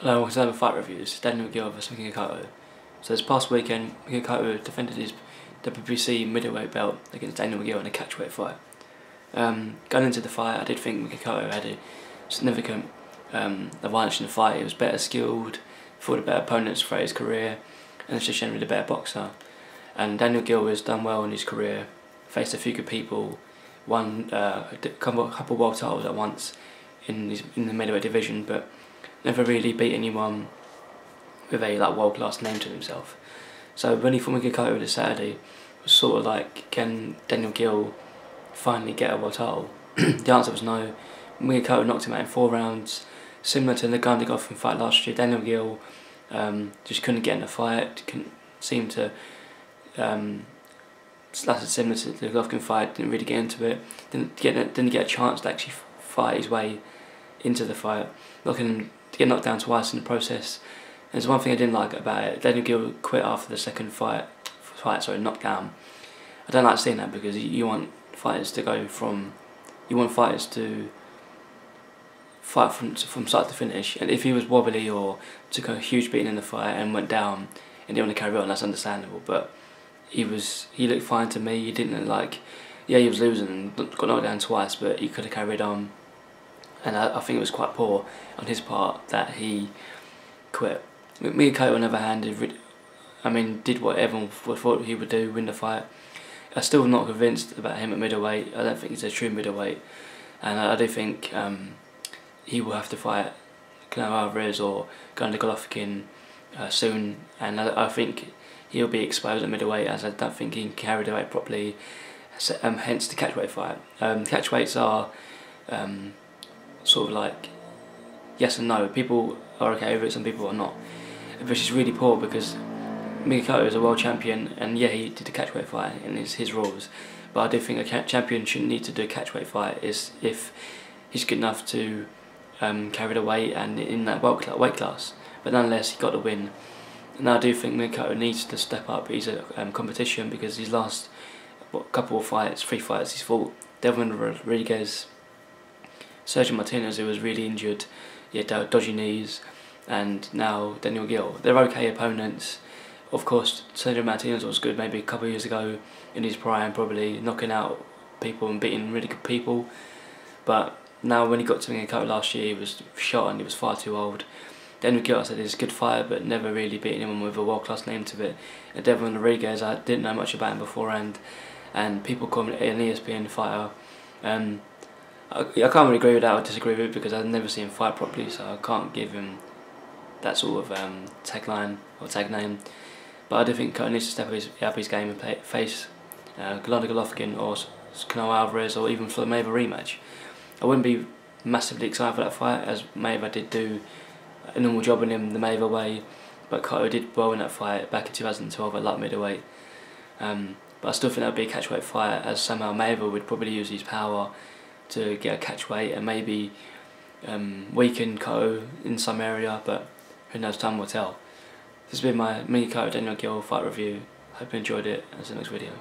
Hello, welcome to another fight review. This is Dainel Geale vs Miguel Cotto. So this past weekend, Miguel Cotto defended his WBC middleweight belt against Dainel Geale in a catchweight fight. Going into the fight, I did think Miguel Cotto had a significant advantage in the fight. He was better skilled, fought a better opponents throughout his career, and was just generally a better boxer. And Dainel Geale has done well in his career, faced a few good people, won a couple world titles at once in the middleweight division, but never really beat anyone with a world-class name to himself. So when he fought Miguel Cotto this Saturday, it was sort of like, can Dainel Geale finally get a world title? The answer was no. Miguel Cotto knocked him out in 4 rounds, similar to the Geale fight last year. Dainel Geale just couldn't get in the fight, couldn't seem to. That's similar to the Golovkin fight. Didn't really get into it. Didn't get a chance to actually fight his way into the fight. Looking him to get knocked down twice in the process. There's one thing I didn't like about it. Dainel Geale quit after the second knockdown. I don't like seeing that because you want fighters to fight from start to finish. And if he was wobbly or took a huge beating in the fight and went down and didn't want to carry on, that's understandable. But he looked fine to me. He didn't look like, yeah, he was losing and got knocked down twice, but he could have carried on. And I think it was quite poor on his part that he quit. Miguel Cotto, on the other hand, did what everyone thought he would do, win the fight. I'm still not convinced about him at middleweight. I don't think he's a true middleweight, and I do think he will have to fight Canelo Alvarez or Golovkin soon, and I think he'll be exposed at middleweight, as I don't think he can carry the weight properly. Hence the catchweight fight. Catchweights are sort of like yes and no. People are okay with it, some people are not. Which is really poor because Miguel Cotto is a world champion, and yeah, he did a catchweight fight and it's his rules. But I do think a champion shouldn't need to do a catchweight fight if he's good enough to carry the weight and in that weight class. But nonetheless, he got the win. And I do think Miguel Cotto needs to step up his competition, because his last couple of fights, 3 fights, he's fought Devin Rodriguez, Sergio Martinez, who was really injured, he had dodgy knees, and now Dainel Geale. They're okay opponents. Of course, Sergio Martinez was good maybe a couple of years ago in his prime, probably knocking out people and beating really good people. But now when he got to Miguel Cotto last year, he was shot and he was far too old. Dainel Geale, I said, is a good fighter, but never really beat anyone with a world-class name to it. And Devin Rodriguez, I didn't know much about him beforehand, and people call him an ESPN fighter. I can't really agree with that or disagree with it, because I've never seen him fight properly, so I can't give him that sort of tagline or tag name. But I do think Cotto needs to step up his game and face Golovkin or Canelo Alvarez, or even for the Mayweather rematch. I wouldn't be massively excited for that fight, as Mayweather did do a normal job in him the Mayweather way, but Cotto did well in that fight back in 2012 at light middleweight. But I still think that would be a catchweight fight, as somehow Mayweather would probably use his power to get a catchweight and maybe weaken Cotto in some area, but who knows, time will tell. This has been my Miguel Cotto Dainel Geale fight review. Hope you enjoyed it, and see you next video.